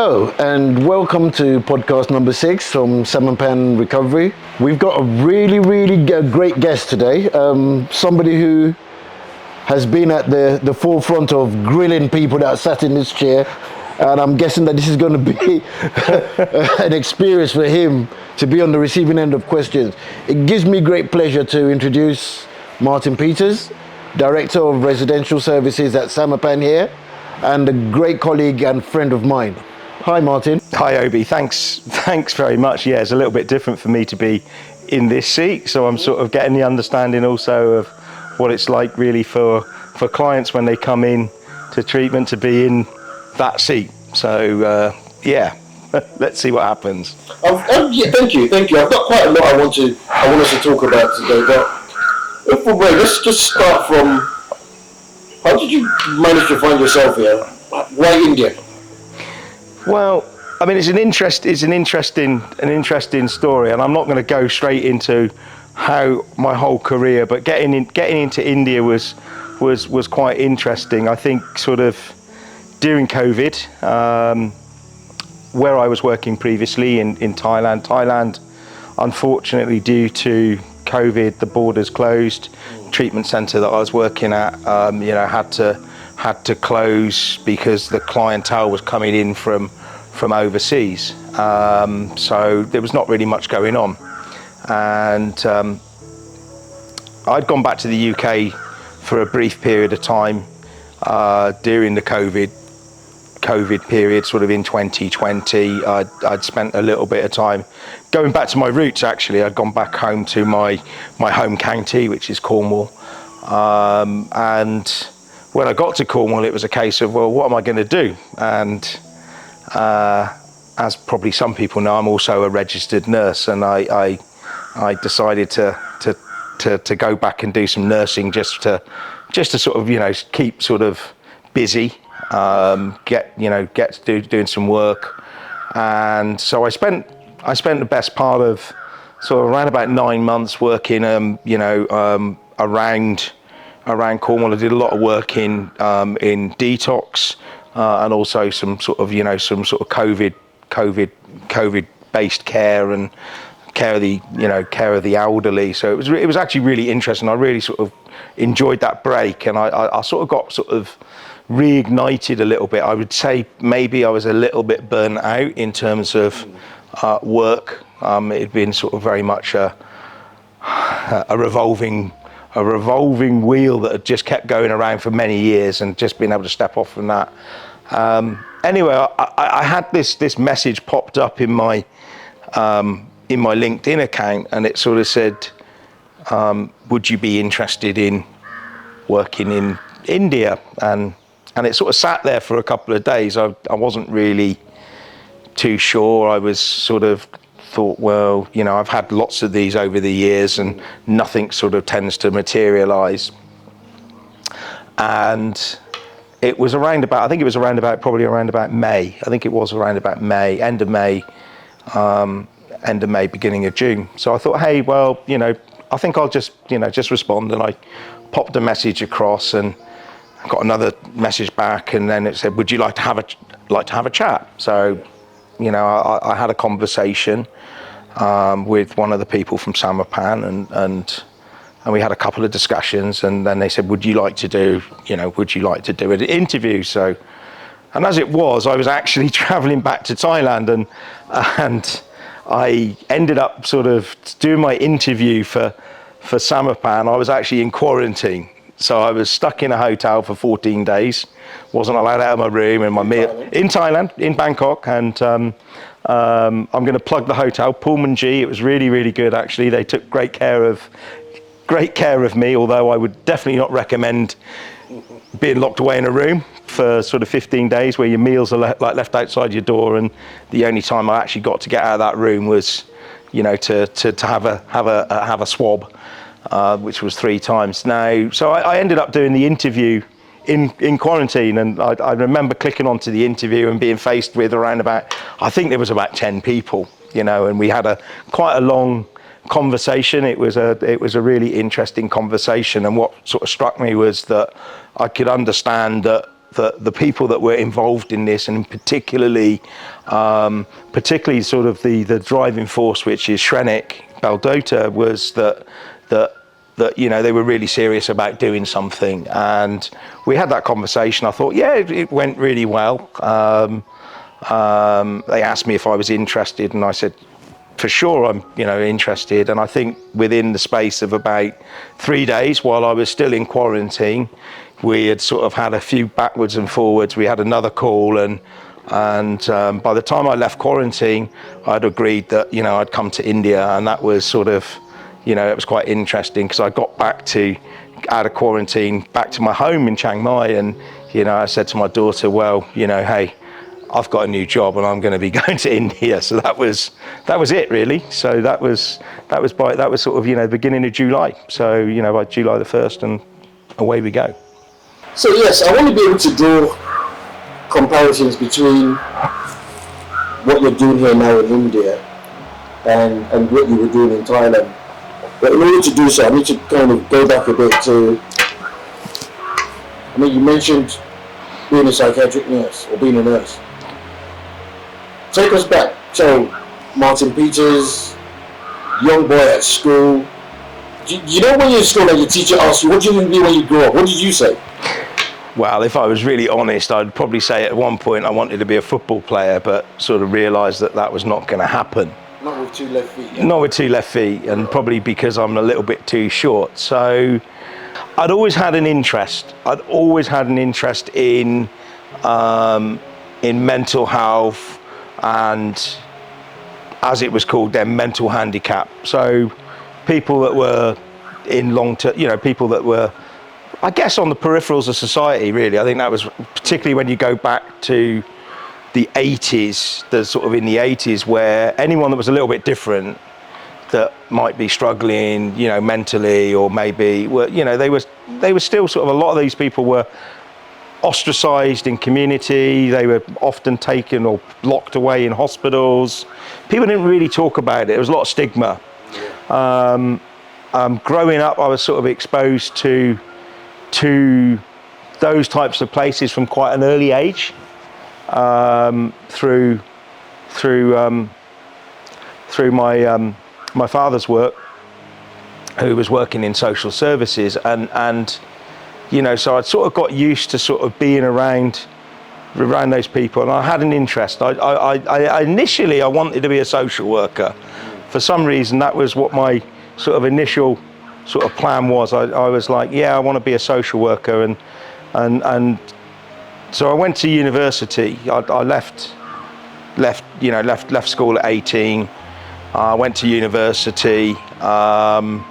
Hello and welcome to podcast number 6 from Salmon Pan Recovery. We've got a really great guest today, somebody who has been at the forefront of grilling people that sat in this chair, and I'm guessing that this is going to be an experience for him to be on the receiving end of questions. It gives me great pleasure to introduce Martin Peters, Director of Residential Services at Salmon Pan here, and a great colleague and friend of mine. Hi, Martin. Hi, Obi. Thanks very much. Yeah, it's a little bit different for me to be in this seat, so I'm sort of getting the understanding also of what it's like really for clients when they come in to treatment to be in that seat. So yeah, let's see what happens. Yeah, thank you. I've got quite a lot I want us to talk about today, but if we're ready, let's just start from. How did you manage to find yourself here? Why India? Well, I mean, it's an interesting story, and I'm not going to go straight into how my whole career, but getting into India was quite interesting. I think sort of during COVID, where I was working previously in Thailand, unfortunately due to COVID, the borders closed. Treatment centre that I was working at, had to close because the clientele was coming in from overseas. So there was not really much going on, and I'd gone back to the UK for a brief period of time during the COVID period, sort of in 2020. I'd spent a little bit of time going back to my roots. Actually, I'd gone back home to my home county, which is Cornwall, and when I got to Cornwall, it was a case of, well, what am I going to do? And as probably some people know, I'm also a registered nurse, and I decided to go back and do some nursing just to sort of keep sort of busy. Get doing some work, and so I spent the best part of sort of around about 9 months working around Cornwall. I did a lot of work in detox and also some sort of COVID based care and care of the elderly. So it was actually really interesting. I really sort of enjoyed that break, and I sort of got sort of reignited a little bit. I would say maybe I was a little bit burnt out in terms of work. It had been sort of very much a revolving wheel that had just kept going around for many years, and just being able to step off from that. Anyway, I had this message popped up in my LinkedIn account, and it sort of said, would you be interested in working in India? And it sort of sat there for a couple of days. I wasn't really too sure. I was sort of thought, well, I've had lots of these over the years and nothing sort of tends to materialize. And it was around about, probably around about May. I think it was around about May, end of May, beginning of June. So I thought, hey, well, I think I'll just respond. And I popped a message across, and I got another message back, and then it said, would you like to have a chat? So, I had a conversation with one of the people from Salmon Pan, and we had a couple of discussions, and then they said, would you like to do an interview? So, and as it was, I was actually traveling back to Thailand, and I ended up sort of doing my interview for Salmon Pan. I was actually in quarantine. So I was stuck in a hotel for 14 days, wasn't allowed out of my room and my meal in Thailand, in Bangkok. And I'm going to plug the hotel, Pullman G. It was really good, actually. They took great care of me, although I would definitely not recommend being locked away in a room for sort of 15 days where your meals are left outside your door, and the only time I actually got to get out of that room was, to have a swab. Which was 3 times. Now, so I ended up doing the interview in quarantine, and I remember clicking onto the interview and being faced with around about, I think there was about 10 people, and we had quite a long conversation. It was a really interesting conversation, and what sort of struck me was that I could understand that the people that were involved in this, and particularly sort of the driving force, which is Shrenik Baldota, was that they were really serious about doing something. And we had that conversation. I thought, yeah, it went really well. They asked me if I was interested, and I said, for sure, I'm interested. And I think within the space of about 3 days, while I was still in quarantine, we had sort of had a few backwards and forwards. We had another call, and by the time I left quarantine, I'd agreed that I'd come to India, and that was sort of it was quite interesting, because I got back out of quarantine, back to my home in Chiang Mai, and I said to my daughter, well, hey, I've got a new job and I'm going to be going to India. So that was it, really. So that was sort of the beginning of July. So by July the 1st, and away we go. So yes, I want to be able to draw comparisons between what you're doing here now in India and what you were doing in Thailand. But in order to do so, I need to kind of go back a bit to, you mentioned being a psychiatric nurse, or being a nurse. Take us back. So, Martin Peters, young boy at school. Do you know when you're in school and your teacher asks you, what do you want to be when you grow up? What did you say? Well, if I was really honest, I'd probably say at one point I wanted to be a football player, but sort of realised that was not going to happen. Not with 2 left feet. Yeah. Not with 2 left feet, and probably because I'm a little bit too short. So I'd always had an interest. In mental health, and as it was called then, mental handicap. So people that were in long-term, people that were, I guess, on the peripherals of society, really. I think that was particularly when you go back to the 80s, in the 80s, where anyone that was a little bit different, that might be struggling, mentally, or maybe they were still sort of, a lot of these people were ostracized in community. They were often taken or locked away in hospitals. People didn't really talk about it. There was a lot of stigma. Growing up, I was sort of exposed to those types of places from quite an early age, through my father's work, who was working in social services, and so I'd sort of got used to sort of being around those people, and I had an interest. I initially wanted to be a social worker. For some reason, that was what my sort of initial sort of plan was. I was like, yeah, I want to be a social worker, and so I went to university. I left school at 18. I went to university, and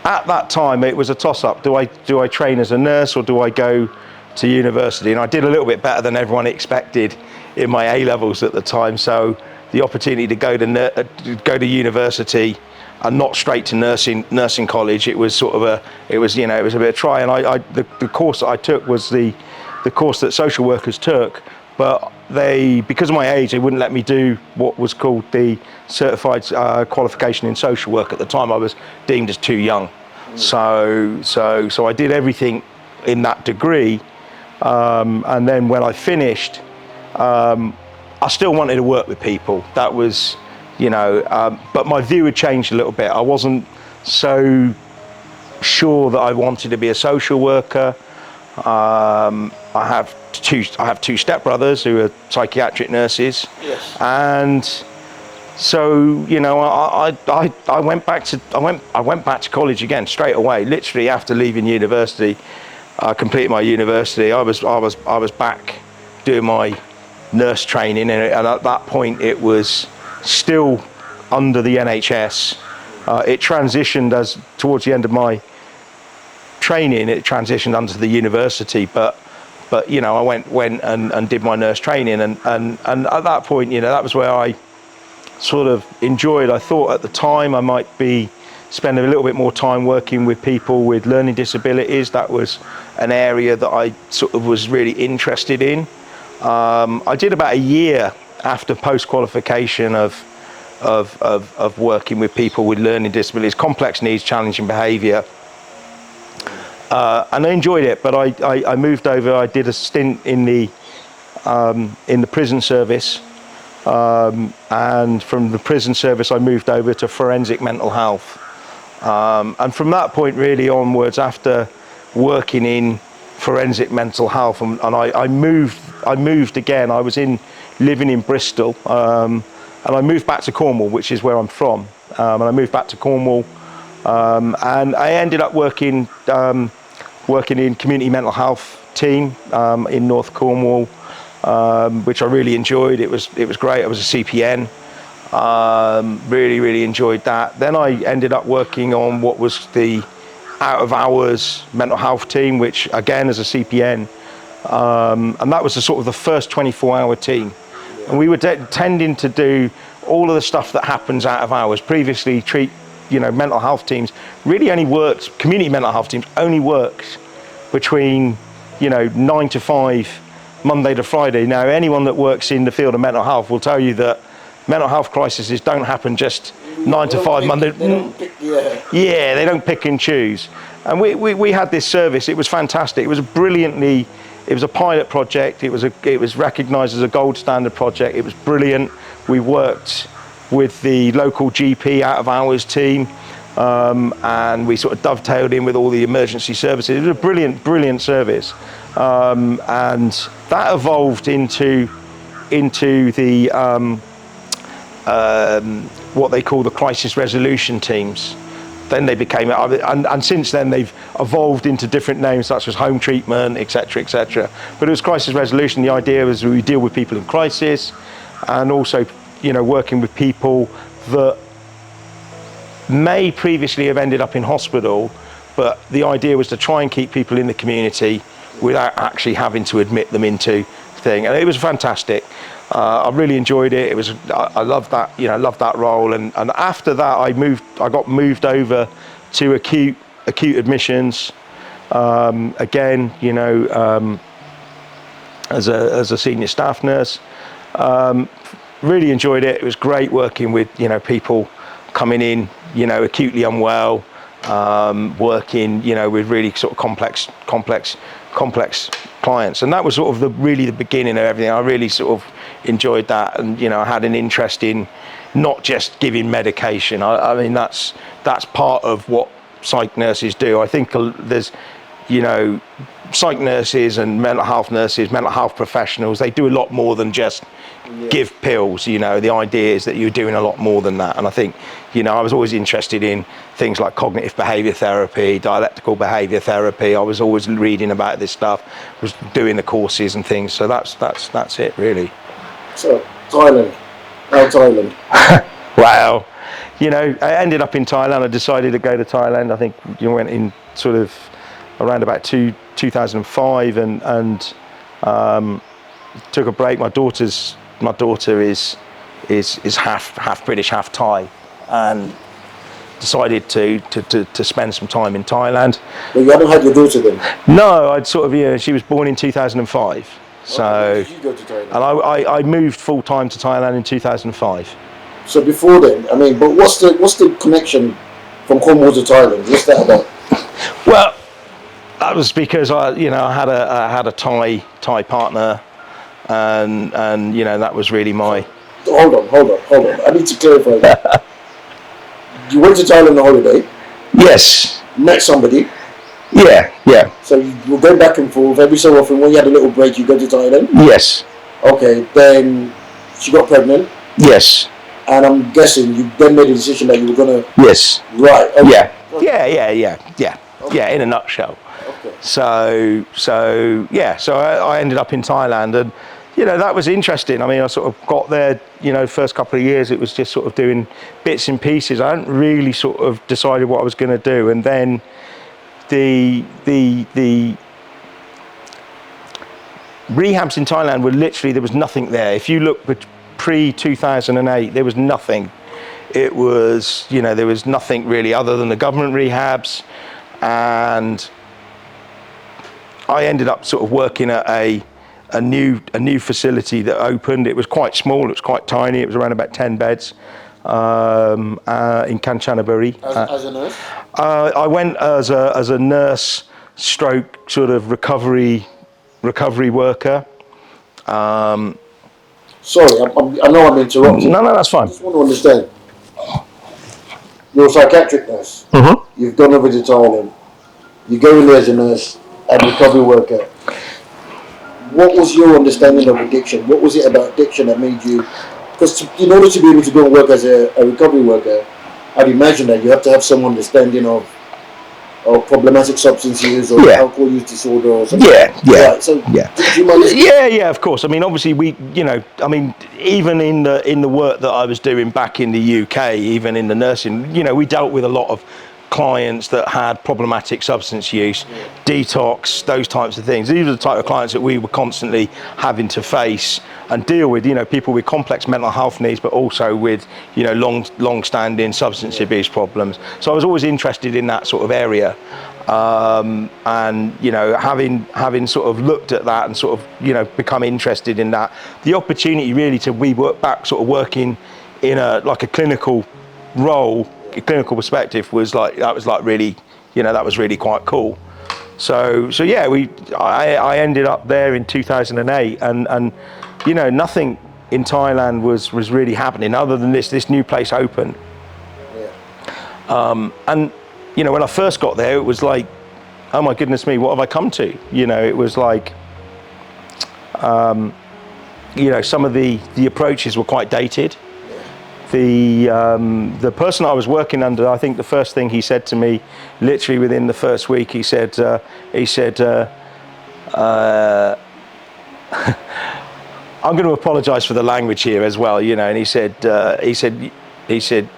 at that time it was a toss-up. Do I train as a nurse, or do I go to university? And I did a little bit better than everyone expected in my A-levels at the time. So the opportunity to go to university, and not straight to nursing college, it was sort of a bit of try. And the course that I took was the course that social workers took, but because of my age, they wouldn't let me do what was called the certified qualification in social work. At the time, I was deemed as too young. So I did everything in that degree, and then when I finished, I still wanted to work with people. That was, but my view had changed a little bit. I wasn't so sure that I wanted to be a social worker. I have two stepbrothers who are psychiatric nurses. Yes. And so I went back to college again straight away. Literally after leaving university, I completed my university. I was back doing my nurse training, and at that point it was still under the NHS. It transitioned towards the end of my training. It transitioned under the university, but I went and did my nurse training, and at that point, that was where I sort of enjoyed. I thought at the time I might be spending a little bit more time working with people with learning disabilities. That was an area that I sort of was really interested in. I did about a year after post-qualification of working with people with learning disabilities, complex needs, challenging behaviour. and I enjoyed it. But I moved over. I did a stint in the prison service, and from the prison service I moved over to forensic mental health. And from that point really onwards, after working in forensic mental health, and I moved again. I was living in Bristol, and I moved back to Cornwall, which is where I'm from. And I moved back to Cornwall, and I ended up working in community mental health team in North Cornwall, which I really enjoyed. It was great. I was a CPN. Really enjoyed that. Then I ended up working on what was the out of hours mental health team, which again as a CPN, and that was the sort of the first 24-hour team. And we were tending to do all of the stuff that happens out of hours. Previously, mental health teams really only worked, community mental health teams only worked between 9 to 5, Monday to Friday. Now anyone that works in the field of mental health will tell you that mental health crises don't happen just 9 to 5 Monday. They don't pick, Yeah, they don't pick and choose. And we had this service. It was fantastic. It was a pilot project. It was recognised as a gold standard project. It was brilliant. We worked with the local GP out of hours team, and we sort of dovetailed in with all the emergency services. It was a brilliant service, and that evolved into the what they call the crisis resolution teams. Then they became, and since then they've evolved into different names such as home treatment, etc., etc. But it was crisis resolution. The idea was we deal with people in crisis, and also, working with people that may previously have ended up in hospital, but the idea was to try and keep people in the community without actually having to admit them into thing. And it was fantastic. I really enjoyed it. I loved that, loved that role. And after that, I got moved over to acute admissions. Again, as a senior staff nurse. Really enjoyed it. It was great working with, people coming in, acutely unwell, working, with really sort of complex clients. And that was sort of really the beginning of everything. I really sort of enjoyed that, and I had an interest in not just giving medication. I mean that's part of what psych nurses do. I think there's psych nurses and mental health professionals, they do a lot more than just give pills. The idea is that you're doing a lot more than that. And I think I was always interested in things like cognitive behavior therapy, dialectical behavior therapy. I was always reading about this stuff, was doing the courses and things. So that's it really. So Thailand. Wow. I ended up in Thailand. I decided to go to Thailand. I think went in sort of around about 2005 and took a break. My daughter is half British, half Thai, and decided to spend some time in Thailand. Well, you haven't had your daughter then? No, I'd sort of she was born in 2005. So, when did you go to Thailand? And I moved full time to Thailand in 2005. So before then, but what's the connection from Cornwall to Thailand? What's that about? Well, that was because I had a Thai partner, and that was really my. Hold on. I need to clarify that. You went to Thailand on holiday. Yes. Met somebody. Yeah. So you were going back and forth every so often. When you had a little break, you go to Thailand. Yes. Okay. Then she got pregnant. Yes. And I'm guessing you then made a decision that you were gonna. Yes. Right. Okay. Yeah. Yeah. In a nutshell. Okay. So I ended up in Thailand, and that was interesting. I mean, I sort of got there, first couple of years it was just sort of doing bits and pieces. I hadn't really sort of decided what I was going to do, and then the rehabs in Thailand were literally, there was nothing there. If you look pre-2008, there was nothing. It was, there was nothing really other than the government rehabs, and I ended up sort of working at a new facility that opened. It was quite small, it was quite tiny, it was around about 10 beds in Kanchanaburi. As a nurse? I went as a nurse stroke sort of recovery worker. Sorry, I know I'm interrupting. No, that's fine. I just want to understand. You're a psychiatric nurse. Mm-hmm. You've gone over to Thailand. You go in there as a nurse and recovery worker. What was your understanding of addiction? What was it about addiction that made you? Because in order to be able to go and work as a recovery worker, I'd imagine that you have to have some understanding of problematic substance use or alcohol use disorder or something. Right. So do you mind? Yeah, of course. I mean, obviously, even in the work that I was doing back in the UK, even in the nursing, we dealt with a lot of clients that had problematic substance use, detox, those types of things. These were the type of clients that we were constantly having to face and deal with, people with complex mental health needs, but also with, long-standing substance abuse problems. So I was always interested in that sort of area. And, having sort of looked at that and sort of, become interested in that, the opportunity really to work back, sort of working in a clinical role, a clinical perspective was really quite cool. So yeah, I ended up there in 2008 and nothing in Thailand was really happening other than this new place open. And when I first got there, it was like, oh my goodness me, what have I come to? It was like, some of the approaches were quite dated. The person I was working under, I think the first thing he said to me, literally within the first week, he said, I'm going to apologise for the language here as well, and he said,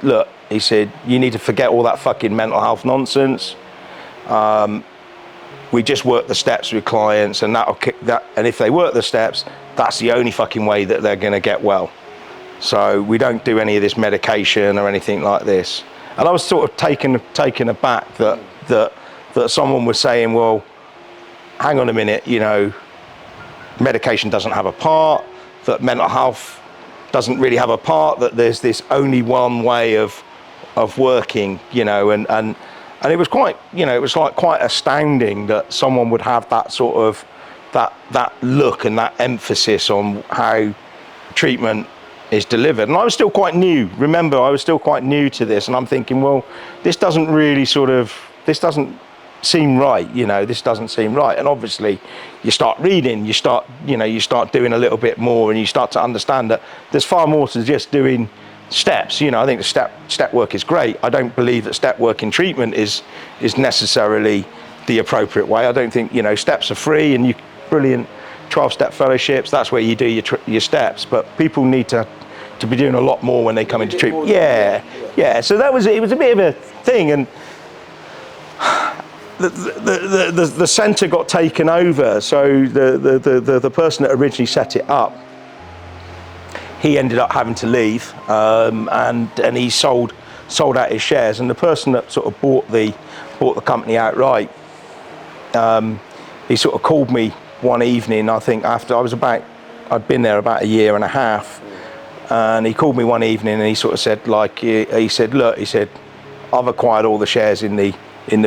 look, he said, you need to forget all that fucking mental health nonsense. We just work the steps with clients, and and if they work the steps, that's the only fucking way that they're going to get well. So we don't do any of this medication or anything like this. And I was sort of taken aback that someone was saying, well, hang on a minute, medication doesn't have a part, that mental health doesn't really have a part, that there's this only one way of working, and it was quite, quite astounding that someone would have that sort of, that look and that emphasis on how treatment is delivered. And I was still quite new. Remember, I was still quite new to this, and I'm thinking, well, this doesn't seem right, this doesn't seem right. And obviously you start reading, you start doing a little bit more, and you start to understand that there's far more to just doing steps. I think the step work is great. I don't believe that step work in treatment is necessarily the appropriate way. I don't think, steps are free, and brilliant 12-step fellowships, that's where you do your steps, but people need to be doing a lot more when they come into treatment. Yeah. So it was a bit of a thing, and the centre got taken over. So the person that originally set it up, he ended up having to leave, and he sold out his shares. And the person that sort of bought the company outright, he sort of called me one evening, I think after I'd been there about a year and a half, and he called me one evening and he sort of said, he said, look, he said, I've acquired all the shares in the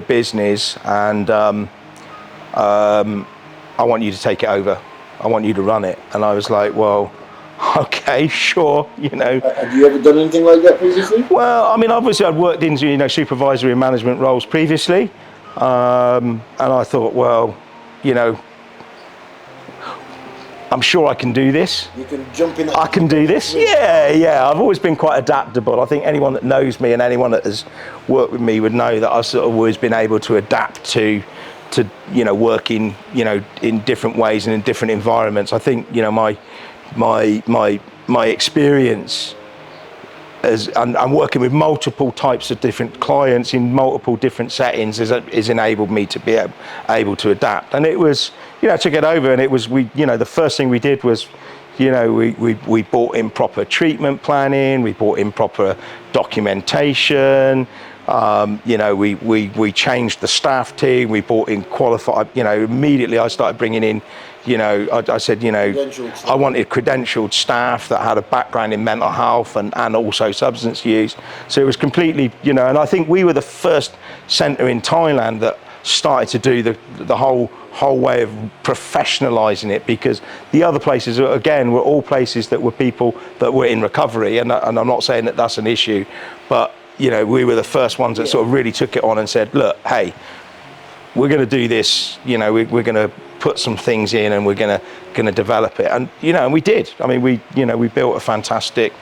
business, and I want you to take it over. I want you to run it. And I was like, well, okay, sure, Have you ever done anything like that previously? Well, I mean, obviously I'd worked into, supervisory and management roles previously, and I thought, well, I'm sure I can do this. You can jump in. I can do this. Yeah. I've always been quite adaptable. I think anyone that knows me and anyone that has worked with me would know that I've sort of always been able to adapt to working, in different ways and in different environments. I think, my experience I'm working with multiple types of different clients in multiple different settings has enabled me to be able to adapt. And it was, to get over, and it was, the first thing we did was, we brought in proper treatment planning, we brought in proper documentation, we changed the staff team, we brought in qualified, immediately I started bringing in, I said, I wanted credentialed staff that had a background in mental health and also substance use. So it was completely, and I think we were the first centre in Thailand that started to do the whole way of professionalizing it, because the other places, again, were all places that were people that were in recovery, and I'm not saying that that's an issue, but we were the first ones that sort of really took it on and said, look, hey, we're going to do this, we're going to put some things in, and we're going to develop it. And and we did. I mean, we built a fantastic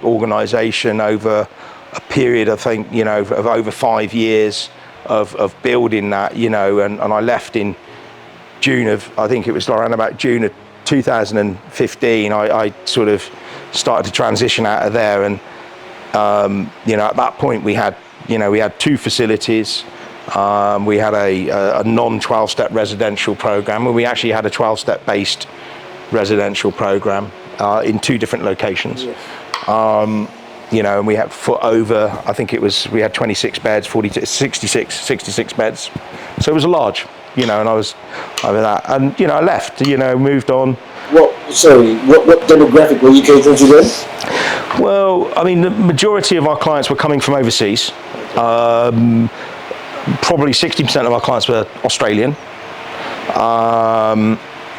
organization over a period, I think, of over 5 years of building that, and I left in June of, I think it was around about June of 2015. I sort of started to transition out of there, and at that point we had 2 facilities. We had a non-12-step residential program, and we actually had a 12-step based residential program in 2 different locations. Yes. And we had I think we had 26 beds, 66 beds. So it was large, and I was over that. And, I left, moved on. What demographic were you catering to then? Well, I mean, the majority of our clients were coming from overseas. Probably 60% of our clients were Australian.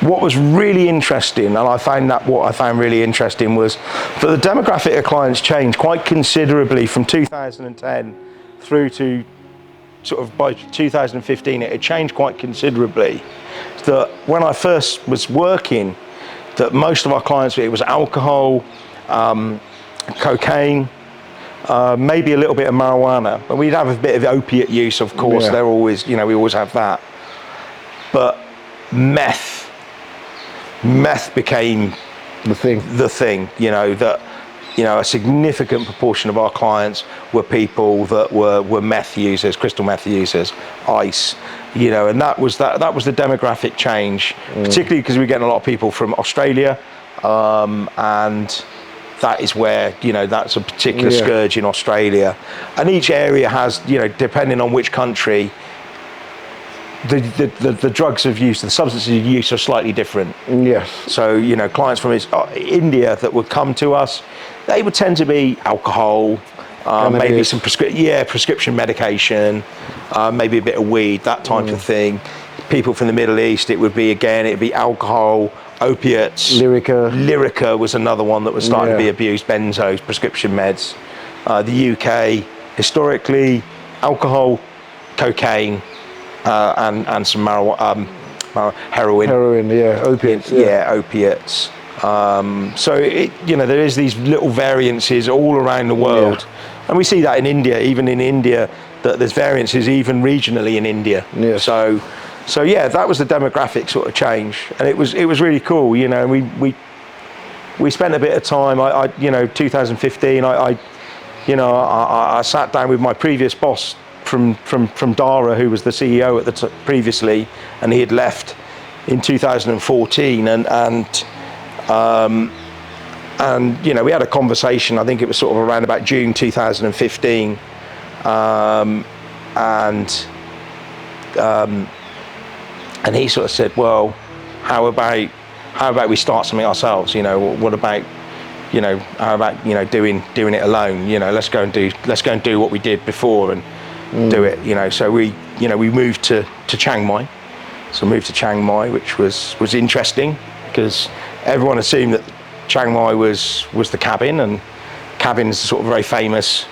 What was really interesting, and what I found really interesting, was that the demographic of clients changed quite considerably from 2010 through to sort of by 2015. It had changed quite considerably. That when I first was working, that most of our clients, it was alcohol, cocaine, maybe a little bit of marijuana, but we'd have a bit of opiate use, of course. They're always, we always have that. But meth became The thing. that a significant proportion of our clients were people that were meth users, crystal meth users, ice, and that was the demographic change, particularly because we're getting a lot of people from Australia, and that is where, that's a particular scourge in Australia. And each area has, depending on which country, the drugs of use, the substances of use are slightly different. Yes. So, clients from India that would come to us, they would tend to be alcohol, maybe some prescription medication, maybe a bit of weed, that type of thing. People from the Middle East, it'd be alcohol, opiates. Lyrica was another one that was starting to be abused, benzos, prescription meds. The UK, historically, alcohol, cocaine, and some heroin. Opiates. Opiates. So there is these little variances all around the world, and we see that in India, even in India, that there's variances even regionally in India. Yes. So that was the demographic sort of change, and it was really cool. We spent a bit of time. 2015. I sat down with my previous boss from Dara, who was the CEO at the previously, and he had left in 2014, and we had a conversation. I think it was sort of around about June 2015, and he sort of said, well, how about we start something ourselves? What about, how about, doing it alone? Let's go and do what we did before and do it. So we moved to Chiang Mai. So moved to Chiang Mai, which was interesting, because everyone assumed that Chiang Mai was the cabin, and cabin's sort of very famous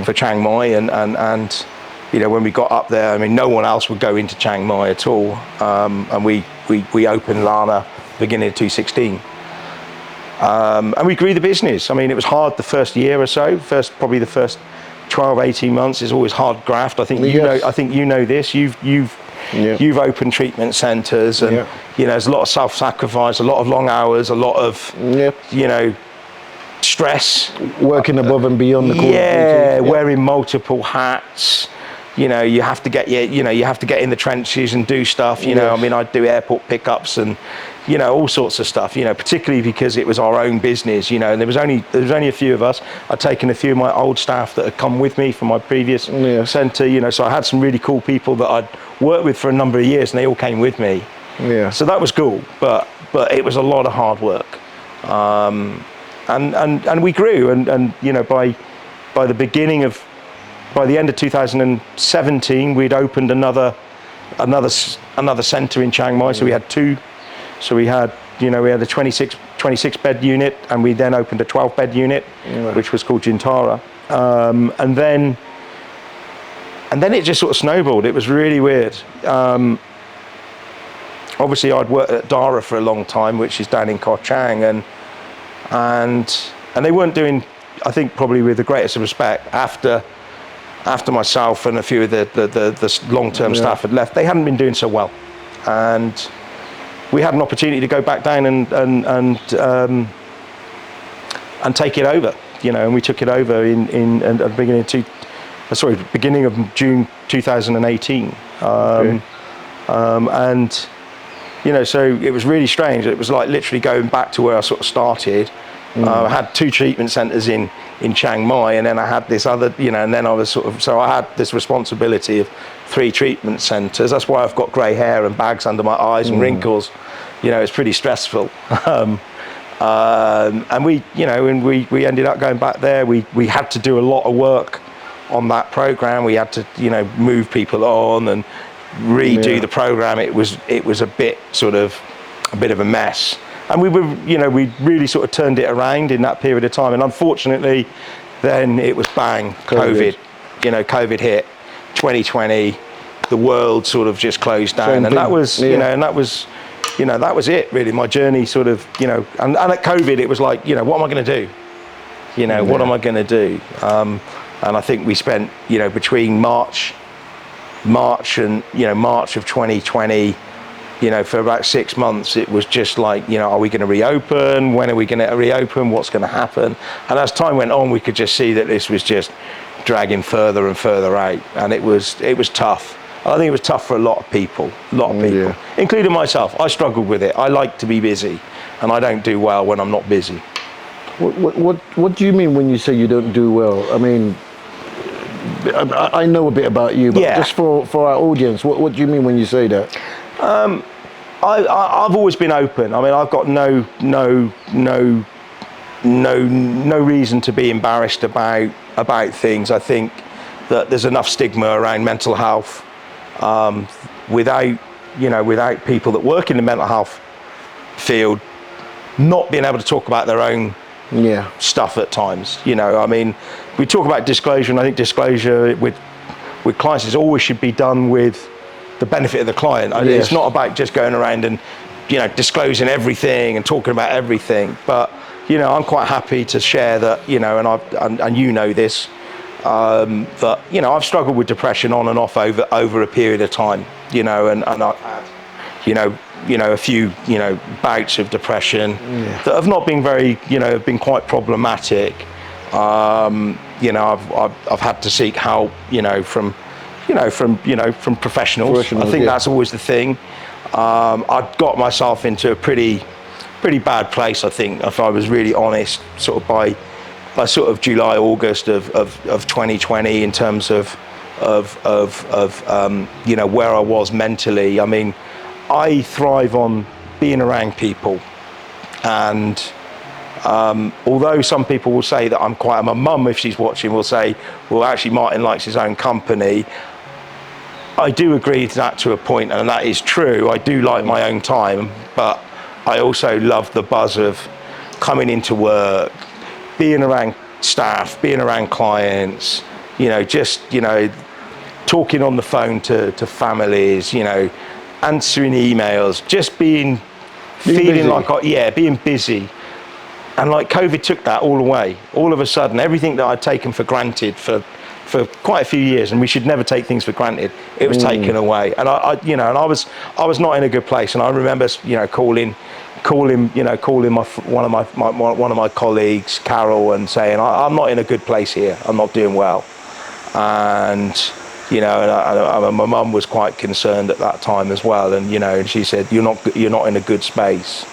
for Chiang Mai, and when we got up there, I mean, no one else would go into Chiang Mai at all, and we opened Lana beginning of 2016, and we grew the business. I mean, it was hard the first year or so. Probably the first 12-18 months is always hard graft. I think you know this. You've opened treatment centres, and there's a lot of self-sacrifice, a lot of long hours, a lot of stress, working above and beyond the call. Wearing multiple hats. You have to get you have to get in the trenches and do stuff. I mean, I'd do airport pickups and all sorts of stuff. Particularly because it was our own business. And there was only a few of us. I'd taken a few of my old staff that had come with me from my previous centre. So I had some really cool people that I'd worked with for a number of years, and they all came with me. So that was cool, but it was a lot of hard work. And we grew, and by the beginning of by the end of 2017, we'd opened another centre in Chiang Mai. So we had two. So we had a 26 bed unit, and we then opened a 12 bed unit, which was called Jintara. And then it just sort of snowballed. It was really weird. Obviously, I'd worked at Dara for a long time, which is down in Koh Chang, and they weren't doing, I think, probably with the greatest of respect, after myself and a few of the long-term staff had left, they hadn't been doing so well, and we had an opportunity to go back down and take it over, and we took it over in at the beginning of June 2018, and so it was really strange. It was like literally going back to where I sort of started. I had 2 treatment centres in Chiang Mai, and then I had this other, and then I was so I had this responsibility of 3 treatment centres. That's why I've got grey hair and bags under my eyes and wrinkles. It's pretty stressful. And we ended up going back there. We had to do a lot of work on that program. We had to, move people on and redo the program. It was a bit of a mess. And we really sort of turned it around in that period of time. And unfortunately, then it was bang, COVID. COVID hit, 2020. The world sort of just closed down, and that was, that was it really. My journey sort of, and at COVID, it was like, what am I going to do? What am I going to do? And I think we spent, between March and March of 2020. For about 6 months, it was just like, are we going to reopen? When are we going to reopen? What's going to happen? And as time went on, we could just see that this was just dragging further and further out. And it was tough. I think it was tough for a lot of people, including myself. I struggled with it. I like to be busy, and I don't do well when I'm not busy. What do you mean when you say you don't do well? I mean, I know a bit about you, but just for our audience, what do you mean when you say that? I've always been open. I mean, I've got no reason to be embarrassed about things. I think that there's enough stigma around mental health, without people that work in the mental health field not being able to talk about their own stuff at times. I mean, we talk about disclosure, and I think disclosure with clients always should be done with the benefit of the client. It's not about just going around and disclosing everything and talking about everything, but I'm quite happy to share that, and this, that I've struggled with depression on and off over a period of time, and I've had a few bouts of depression that have not been very, have been quite problematic. I've had to seek help from professionals. I think that's always the thing. I've got myself into a pretty bad place, I think, if I was really honest, sort of by sort of July, August of 2020, in terms of where I was mentally. I mean, I thrive on being around people, and although some people will say that my mum, if she's watching, will say, well, actually Martin likes his own company. I do agree to that to a point, and that is true. I do like my own time, but I also love the buzz of coming into work, being around staff, being around clients, talking on the phone to families, answering emails, just being feeling busy. Being busy. And like COVID took that all away. All of a sudden, everything that I'd taken for granted for quite a few years, and we should never take things for granted, it was taken away. And I was not in a good place. And I remember, calling one of my colleagues, Carol, and saying, I'm not in a good place here. I'm not doing well. And my mum was quite concerned at that time as well. And and she said, you're not in a good space.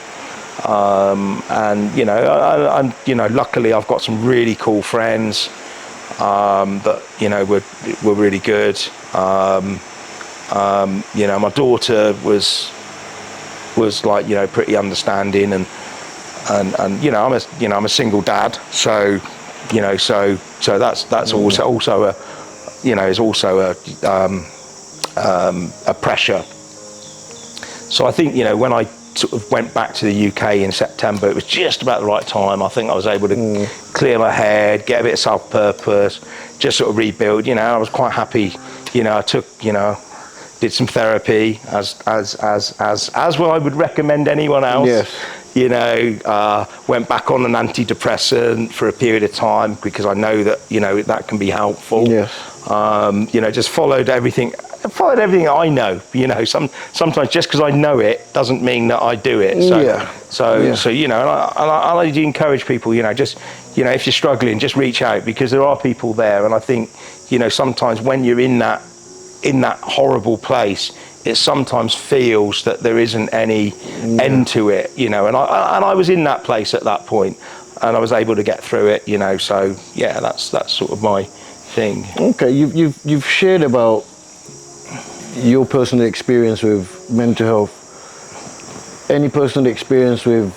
Luckily I've got some really cool friends that were really good. My daughter was like pretty understanding, and I'm a single dad, so that's also is also a pressure. So I think, when I sort of went back to the UK in September, it was just about the right time. I think I was able to clear my head, get a bit of self-purpose, just sort of rebuild. I was quite happy. I took, did some therapy as well I would recommend anyone else. Yes. Went back on an antidepressant for a period of time because I know that, that can be helpful. Yes. Just followed everything I know. Sometimes just because I know it doesn't mean that I do it. So and I do encourage people, just, if you're struggling, just reach out, because there are people there. And I think, sometimes when you're in that horrible place, it sometimes feels that there isn't any end to it, and I was in that place at that point, and I was able to get through it, so yeah, that's sort of my thing. Okay, you've shared about your personal experience with mental health. Any personal experience with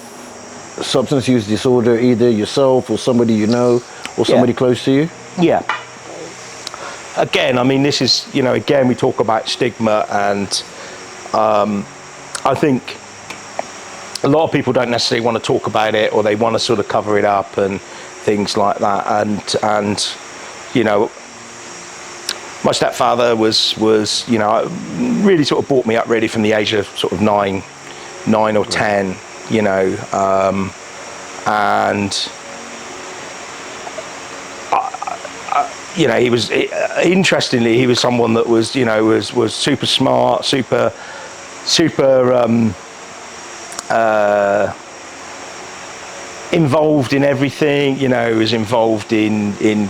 substance use disorder, either yourself or somebody you know or somebody close to you? Yeah. Again, I mean, this is, again, we talk about stigma, and I think a lot of people don't necessarily want to talk about it, or they want to sort of cover it up and things like that. And my stepfather was really sort of brought me up really from the age of sort of nine or 10, and he was, interestingly, he was someone that was, was super smart, super involved in everything. He was involved in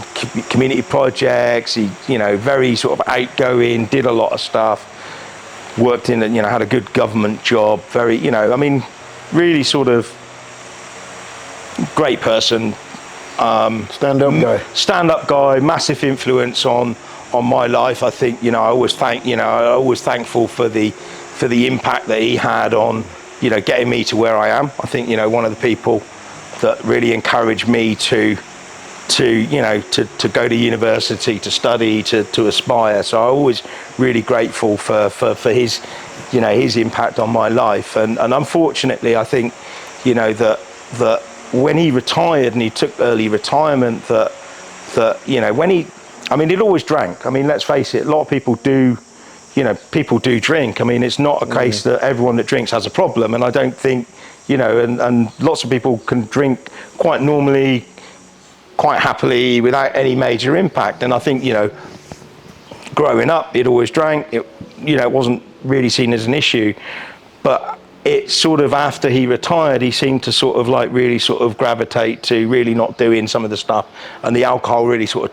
community projects. He, very sort of outgoing, did a lot of stuff, worked in, had a good government job, very, really sort of great person. Stand-up guy, massive influence on my life. I think, I always thankful for the impact that he had on, getting me to where I am. I think, one of the people that really encouraged me to go to university, to study, to aspire. So I'm always really grateful for his, his impact on my life. And unfortunately, I think, that when he retired and he took early retirement, that he'd always drank. I mean, let's face it, a lot of people do, people do drink. I mean, it's not a case that everyone that drinks has a problem. And I don't think, and lots of people can drink quite normally, quite happily, without any major impact. And I think, growing up, he'd always drank. It wasn't really seen as an issue. But it's sort of after he retired, he seemed to sort of like really sort of gravitate to really not doing some of the stuff, and the alcohol really sort of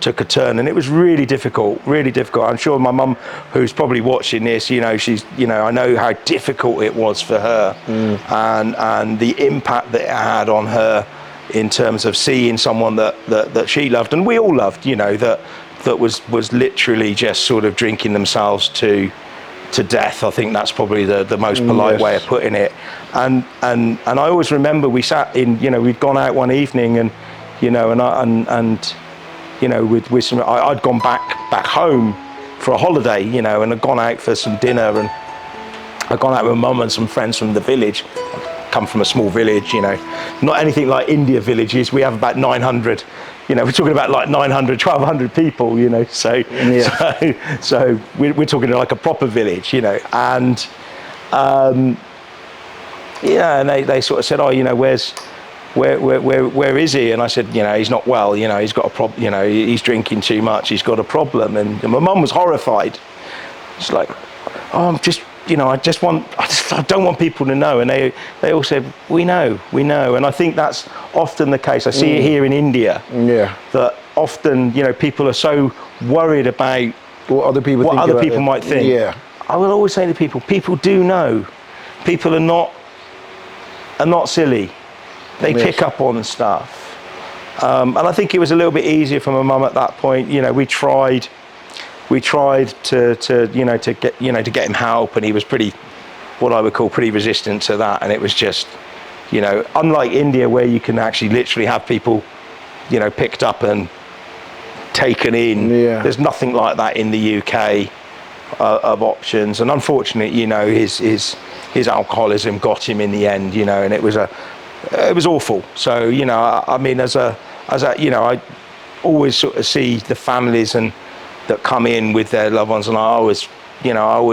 took a turn, and it was really difficult. I'm sure my mum, who's probably watching this, she's, I know how difficult it was for her, and the impact that it had on her in terms of seeing someone that she loved, and we all loved, that was literally just sort of drinking themselves to death. I think that's probably the most polite way of putting it. And I always remember we sat in, we'd gone out one evening, and with some, I'd gone back home for a holiday, and I'd gone out for some dinner, and I'd gone out with Mum and some friends from the village. I come from a small village, not anything like India villages. We have about 900. We're talking about like 900, 1,200 people, so we're talking like a proper village, and and they sort of said, oh, where is he? And I said, he's not well, he's got a problem, he's drinking too much, he's got a problem. And my mum was horrified. It's like, oh, I'm just, I don't want people to know. And they all said, we know. And I think that's often the case. I see it here in India. Yeah. That often, people are so worried about what other people might think. Yeah. I will always say to people do know. People are not silly. They pick up on stuff. And I think it was a little bit easier for my mum at that point. We tried to get him help, and he was what I would call pretty resistant to that. And it was just, unlike India, where you can actually literally have people, picked up and taken in. Yeah. There's nothing like that in the UK of options, and unfortunately, you know, his alcoholism got him in the end, you know, and it was awful. So, you know, I mean, as a you know, I always sort of see the families and that come in with their loved ones, and I always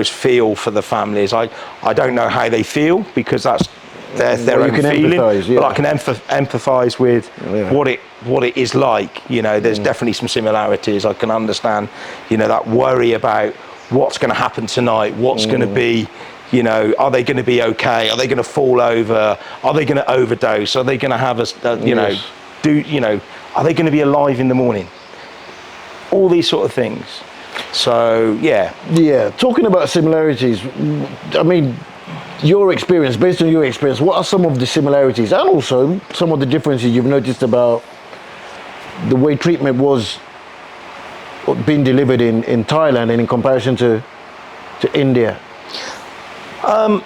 feel for the families. I don't know how they feel, because that's their own feeling, but I can empathise with what it is like. You know, there's definitely some similarities. I can understand, you know, that worry about what's going to happen tonight, what's going to be, you know, are they going to be okay? Are they going to fall over? Are they going to overdose? Are they going to have are they going to be alive in the morning? All these sort of things. So, yeah. Yeah, talking about similarities, I mean, your experience, based on your experience, what are some of the similarities and also some of the differences you've noticed about the way treatment was being delivered in Thailand and in comparison to India? I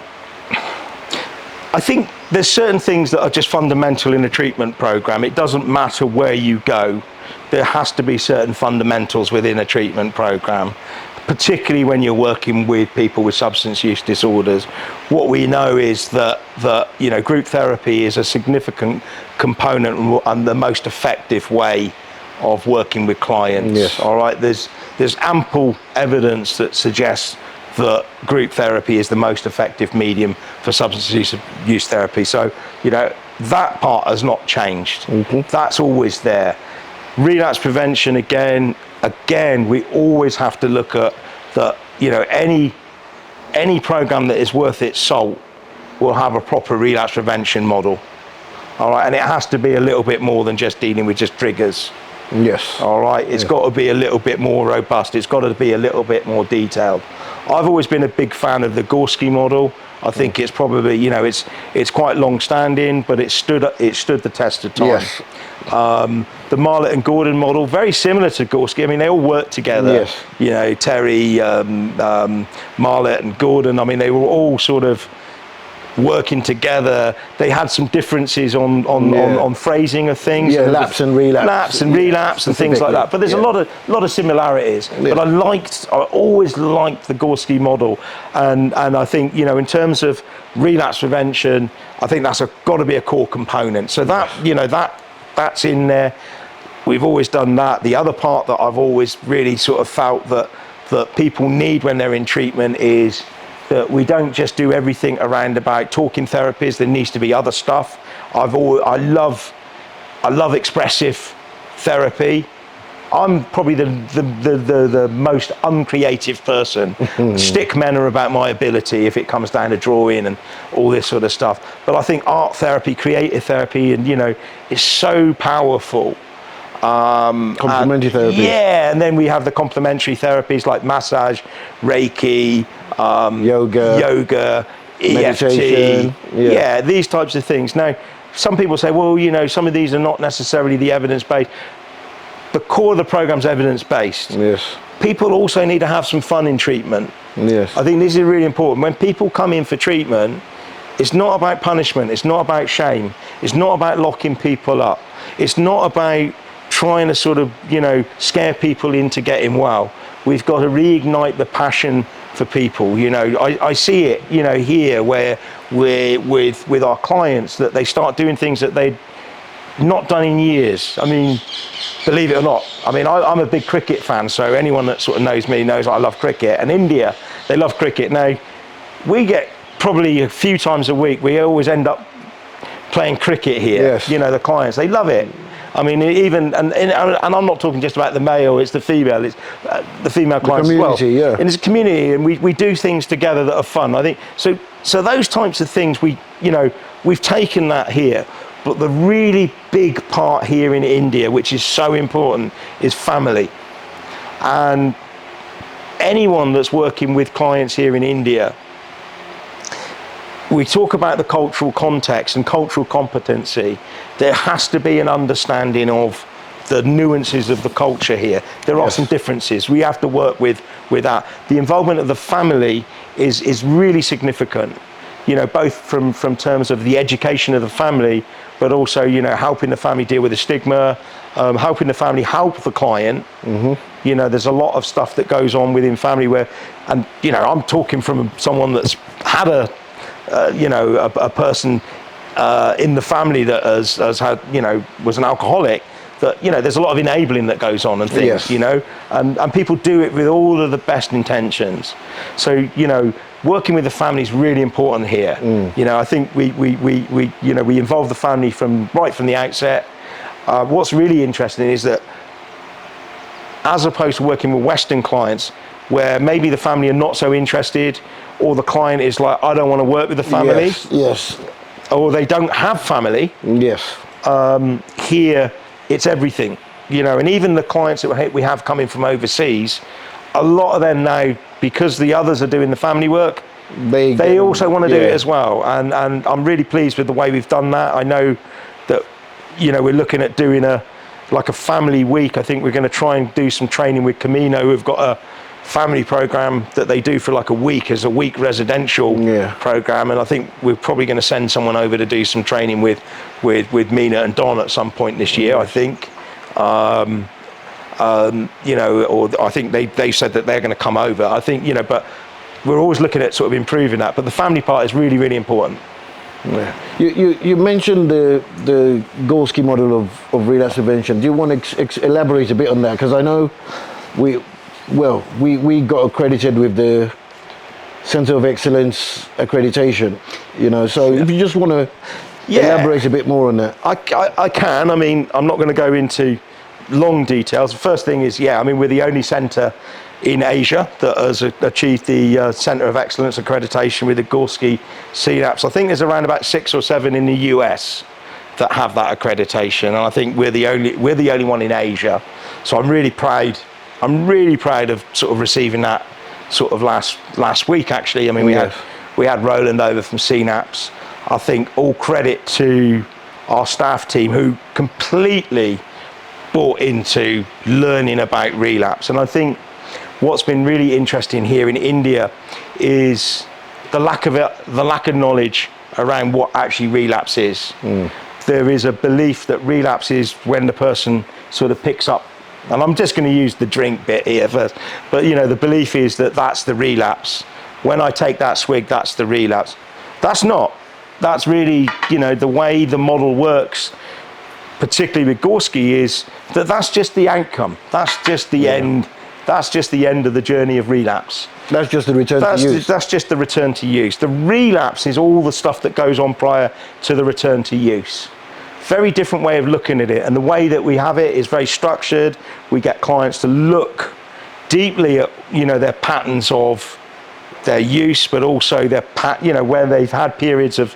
think there's certain things that are just fundamental in a treatment program. It doesn't matter where you go. There has to be certain fundamentals within a treatment program, particularly when you're working with people with substance use disorders. What we know is that you know, group therapy is a significant component and the most effective way of working with clients. Yes. All right, there's ample evidence that suggests that group therapy is the most effective medium for substance use therapy. So, you know, that part has not changed. That's always there. Relapse prevention, again, we always have to look at that. You know, any program that is worth its salt will have a proper relapse prevention model. All right, and it has to be a little bit more than just dealing with just triggers. Yes. All right, it's got to be a little bit more robust. It's got to be a little bit more detailed. I've always been a big fan of the Gorski model. I think it's probably, you know, it's quite long-standing, but it stood the test of time. Yes. The Marlett and Gordon model, very similar to Gorski. I mean, they all work together. Yes. You know, Terry, Marlett and Gordon. I mean, they were all sort of working together. They had some differences on phrasing of things. Yeah, lapse and relapse and things like that. But there's a lot of similarities. Yeah. But I always liked the Gorski model, and I think, you know, in terms of relapse prevention, I think that's got to be a core component. So that, you know, that's in there. We've always done that. The other part that I've always really sort of felt that people need when they're in treatment is that we don't just do everything around about talking therapies. There needs to be other stuff. I love expressive therapy. I'm probably the most uncreative person. Stick men are about my ability if it comes down to drawing and all this sort of stuff. But I think art therapy, creative therapy, and, you know, is so powerful. Complementary therapy. Yeah, and then we have the complementary therapies like massage, Reiki, yoga, meditation, EFT. Yeah, these types of things. Now, some people say, well, you know, some of these are not necessarily the evidence-based. The core of the program's evidence-based. Yes. People also need to have some fun in treatment. Yes. I think this is really important. When people come in for treatment, it's not about punishment. It's not about shame. It's not about locking people up. It's not about trying to sort of, you know, scare people into getting well. We've got to reignite the passion for people. You know, I see it, you know, here where we're with our clients, that they start doing things that they'd not done in years. I mean, believe it or not, I mean, I'm a big cricket fan, so anyone that sort of knows me knows I love cricket. And India, they love cricket. Now, we get probably a few times a week, we always end up playing cricket here. Yes. You know, the clients, they love it. I mean, even, and I'm not talking just about the male, it's the female, it's the female clients as well. Yeah. And it's a community, and we do things together that are fun. I think, so those types of things, we've taken that here. But the really big part here in India, which is so important, is family. And anyone that's working with clients here in India, we talk about the cultural context and cultural competency. There has to be an understanding of the nuances of the culture here. There are some differences. We have to work with that. The involvement of the family is really significant. both from terms of the education of the family, but also, helping the family deal with the stigma, helping the family help the client. There's a lot of stuff that goes on within family where, and, I'm talking from someone that's had a person in the family that has had, was an alcoholic, that, there's a lot of enabling that goes on and things, Yes. and people do it with all of the best intentions. So, working with the family is really important here. I think we involve the family right from the outset. What's really interesting is that, as opposed to working with Western clients, where maybe the family are not so interested, or the client is like, I don't want to work with the family, Yes. or they don't have family. Yes. Here, it's everything, and even the clients that we have coming from overseas, a lot of them now, because the others are doing the family work, they also want to do it as well. And I'm really pleased with the way we've done that. I know that, we're looking at doing a family week. I think we're going to try and do some training with Camino. We've got a family program that they do for like a week, as a week residential program, and I think we're probably going to send someone over to do some training with Mina and Don at some point this year, I think. Or I think they said that they're going to come over. I think, but we're always looking at sort of improving that. But the family part is really, really important. Yeah. You mentioned the Gorski model of relapse prevention. Do you want to elaborate a bit on that? Because I know we got accredited with the Center of Excellence accreditation, so if you just want to elaborate a bit more on that. I can. I mean, I'm not going to go into long details. The first thing is, we're the only centre in Asia that has achieved the Center of Excellence accreditation with the Gorski CNAPS. I think there's around about 6 or 7 in the US that have that accreditation, and I think we're the only one in Asia. So I'm really proud. I'm really proud of sort of receiving that sort of last week, actually. I mean, we had Roland over from CNAPS. I think all credit to our staff team, who completely bought into learning about relapse. And I think what's been really interesting here in India is the lack of knowledge around what actually relapse is. There is a belief that relapse is when the person sort of picks up, and I'm just going to use the drink bit here first, but the belief is that that's the relapse. When I take that swig, that's the relapse. That's not. That's really, the way the model works, particularly with Gorski, is that that's just the outcome. That's just the end. That's just the end of the journey of relapse. That's just the return to use. That's just the return to use. The relapse is all the stuff that goes on prior to the return to use. Very different way of looking at it, and the way that we have it is very structured. We get clients to look deeply at their patterns of their use, but also their where they've had periods of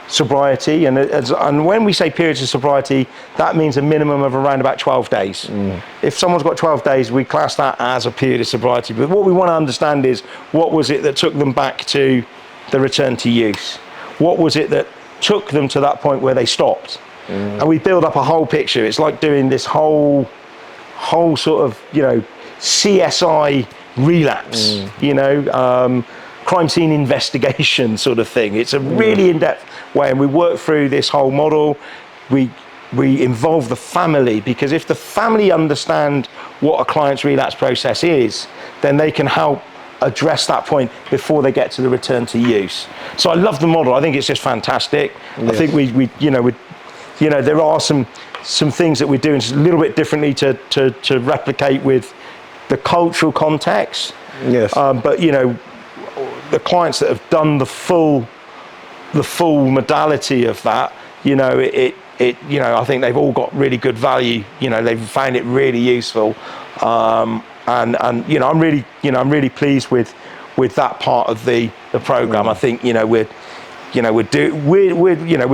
sobriety, and when we say periods of sobriety, that means a minimum of around about 12 days. If someone's got 12 days, we class that as a period of sobriety. But what we want to understand is, what was it that took them back to the return to use? What was it that took them to that point where they stopped? And we build up a whole picture. It's like doing this whole sort of CSI relapse, crime scene investigation sort of thing. It's a really in-depth way, and we work through this whole model. We involve the family, because if the family understand what a client's relapse process is, then they can help address that point before they get to the return to use. So I love the model. I think it's just fantastic. I think there are some things that we're doing just a little bit differently to replicate with the cultural context. But the clients that have done the full modality of that, I think they've all got really good value. They've found it really useful, and I'm really pleased with that part of the program. I think we're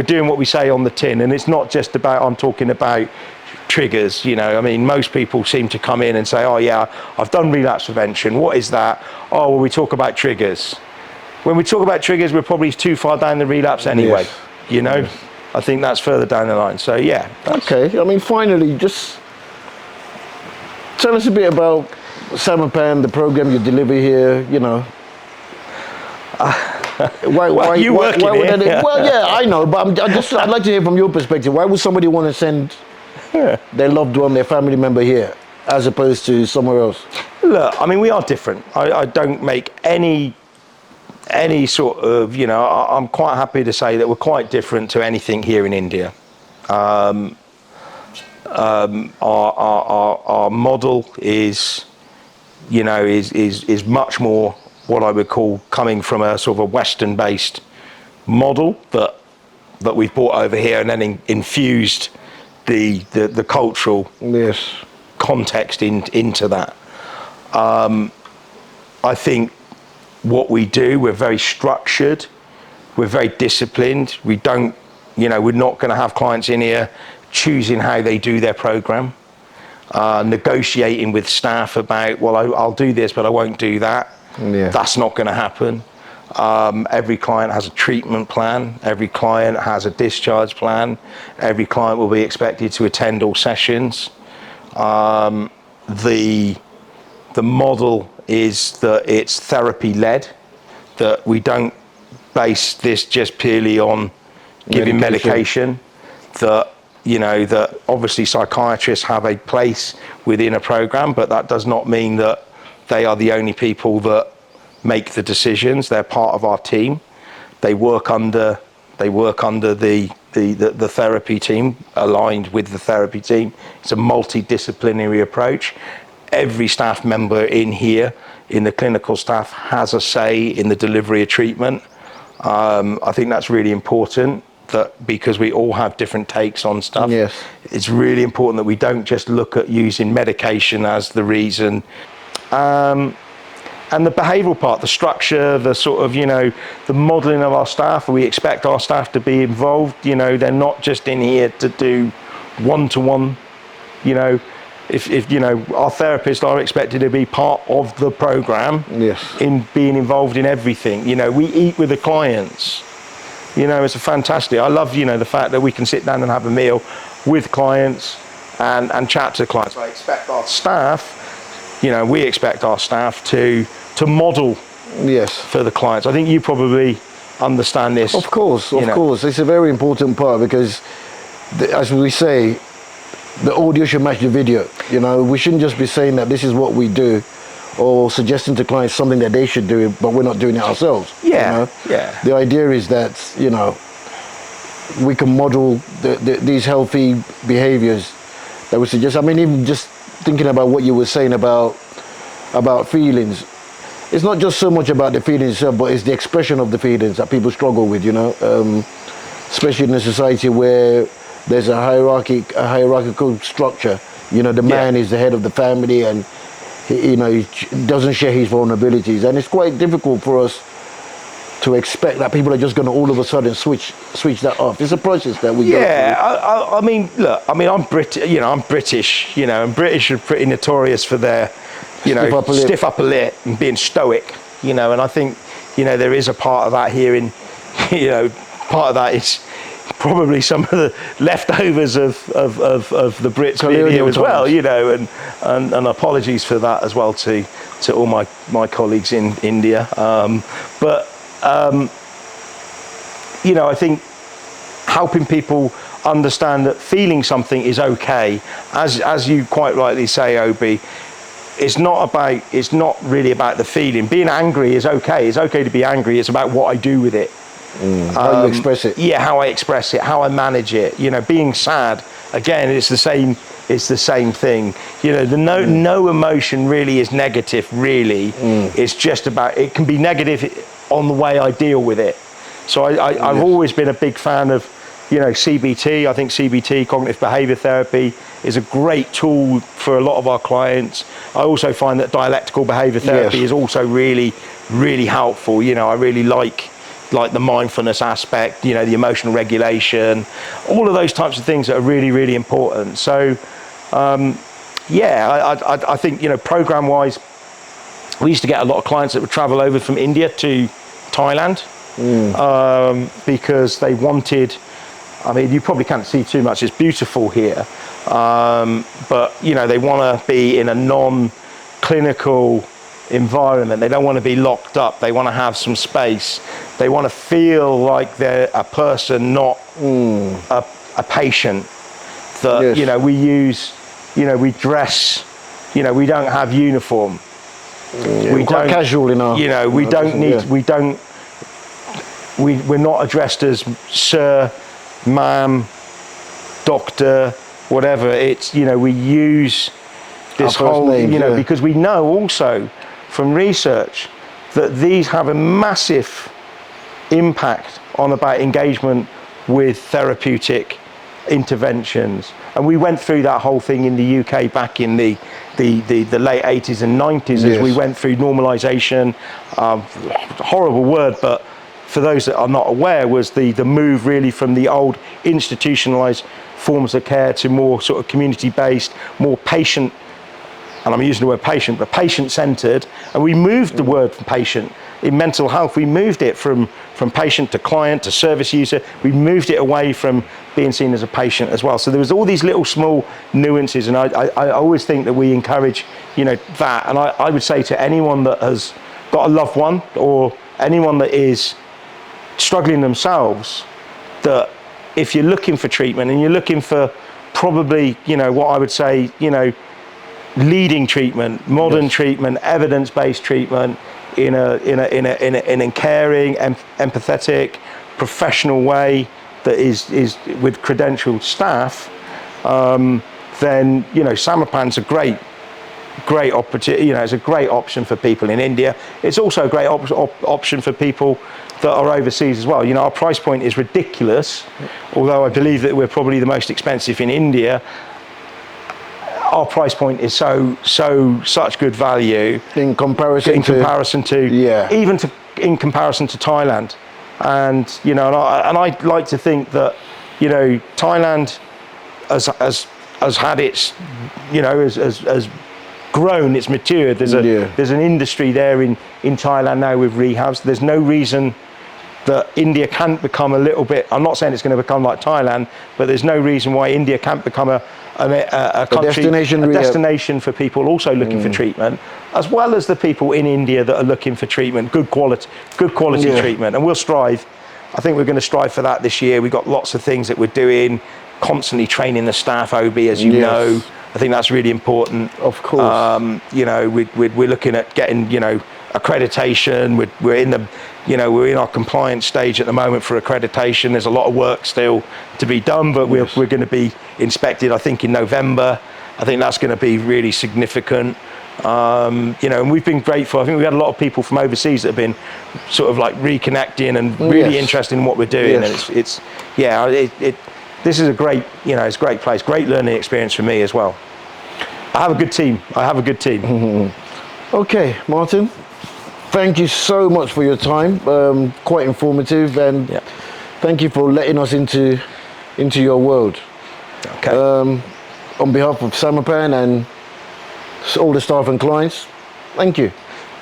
doing what we say on the tin, and it's not just about, I'm talking about triggers. I mean, most people seem to come in and say, oh yeah, I've done relapse prevention. What is that? Oh, well, we talk about triggers. When we talk about triggers, we're probably too far down the relapse anyway. I think that's further down the line. So yeah. Okay. I mean, finally, just tell us a bit about Samarpan, the program you deliver here. Why you work in would it. well, yeah, I know, but I'd like to hear from your perspective. Why would somebody want to send their loved one, their family member here, as opposed to somewhere else? Look, I mean, we are different. I don't make any sort of, I'm quite happy to say that we're quite different to anything here in India. Our model is, is much more what I would call coming from a sort of a Western-based model that we've brought over here and then infused the cultural context into that. I think what we do, we're very structured, we're very disciplined. We don't, we're not going to have clients in here choosing how they do their program, negotiating with staff about, well, I'll do this, but I won't do that. Yeah. That's not going to happen. Every client has a treatment plan. Every client has a discharge plan. Every client will be expected to attend all sessions. The model is that it's therapy led, that we don't base this just purely on giving medication, that obviously psychiatrists have a place within a program, but that does not mean that they are the only people that make the decisions. They're part of our team. They work under the therapy team, aligned with the therapy team. It's a multidisciplinary approach. Every staff member in here, in the clinical staff, has a say in the delivery of treatment. I think that's really important, that because we all have different takes on stuff. Yes. It's really important that we don't just look at using medication as the reason. And the behavioural part, the structure, the sort of, the modelling of our staff, we expect our staff to be involved. They're not just in here to do one-to-one, if our therapists are expected to be part of the program. Yes. In being involved in everything. We eat with the clients. It's a fantastic. I love, the fact that we can sit down and have a meal with clients and chat to clients. I expect our staff, we expect our staff to model for the clients. I think you probably understand this. Of course. It's a very important part because, as we say, the audio should match the video. We shouldn't just be saying that this is what we do, or suggesting to clients something that they should do, but we're not doing it ourselves. Yeah. The idea is that, we can model these healthy behaviors that we suggest. I mean, even just thinking about what you were saying about feelings, it's not just so much about the feelings itself, but it's the expression of the feelings that people struggle with, especially in a society where there's a hierarchical structure. The man is the head of the family, and he doesn't share his vulnerabilities, and it's quite difficult for us to expect that people are just going to all of a sudden switch that off. It's a process that we go through. I mean, look, I'm British, and British are pretty notorious for their, stiff upper lip and being stoic, and I think, there is a part of that here in, part of that is probably some of the leftovers of the Brits being here as well, and apologies for that as well to all my colleagues in India. I think helping people understand that feeling something is okay, as you quite rightly say, Obi, it's not really about the feeling. Being angry is okay. It's okay to be angry. It's about what I do with it. How you express it. Yeah, how I express it, how I manage it. Being sad, again, it's the same thing. No emotion really is negative, really. It's just about, it can be negative on the way I deal with it. So I've always been a big fan of, CBT. I think CBT, cognitive behavior therapy, is a great tool for a lot of our clients. I also find that dialectical behavior therapy is also really, really helpful. I really like the mindfulness aspect, the emotional regulation, all of those types of things that are really, really important. So, I think, program-wise, we used to get a lot of clients that would travel over from India to Thailand because they wanted, you probably can't see too much, it's beautiful here, but, they want to be in a non-clinical environment. They don't want to be locked up. They want to have some space. They want to feel like they're a person, not a patient. That, Yes. we use, we dress, we don't have uniform. We're quite casual in our. We don't need, Yeah. we're not addressed as sir, ma'am, doctor, whatever. It's, we use this Our first whole, names, yeah. because we know also from research that these have a massive impact on about engagement with therapeutic interventions. And we went through that whole thing in the UK back in the late 80s and 90s as we Yes. went through normalization. Horrible word, but for those that are not aware, was the move really from the old institutionalized forms of care to more sort of community-based, more patient, and I'm using the word patient, but patient-centered. And we moved the word from patient. In mental health, we moved it from patient to client to service user. We moved it away from being seen as a patient as well. So there was all these little small nuances, and I always think that we encourage, that. And I would say to anyone that has got a loved one or anyone that is struggling themselves, that if you're looking for treatment and you're looking for probably, what I would say, leading treatment, modern treatment, evidence-based treatment in a caring, empathetic, professional way that is with credentialed staff, then Samarpan's a great opportunity. It's a great option for people in India. It's also a great option for people that are overseas as well. Our price point is ridiculous, although I believe that we're probably the most expensive in India. Our price point is such good value In comparison to yeah. even in comparison to Thailand. And and I'd like to think that Thailand has had its has grown, it's matured. There's an industry there in Thailand now with rehabs. There's no reason that India can't become a little bit, I'm not saying it's going to become like Thailand, but there's no reason why India can't become a country, a destination for people also looking for treatment, as well as the people in India that are looking for treatment, good quality treatment. And we'll strive. I think we're going to strive for that this year. We've got lots of things that we're doing, constantly training the staff, OB, as you know. I think that's really important. Of course. We're looking at getting, accreditation. We're in the, we're in our compliance stage at the moment for accreditation. There's a lot of work still to be done, but we're going to be inspected, I think, in November. I think that's going to be really significant. And we've been grateful. I think we've had a lot of people from overseas that have been sort of like reconnecting and really interested in what we're doing. And this is a great, it's a great place, great learning experience for me as well. I have a good team. Okay, Martin, thank you so much for your time. Quite informative, and thank you for letting us into your world. Okay. On behalf of Samarpan and all the staff and clients, thank you.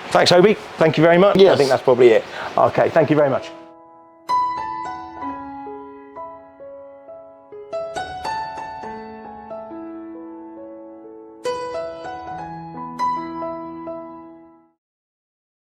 Thanks, Obi. Thank you very much. Yes. I think that's probably it. Okay, thank you very much.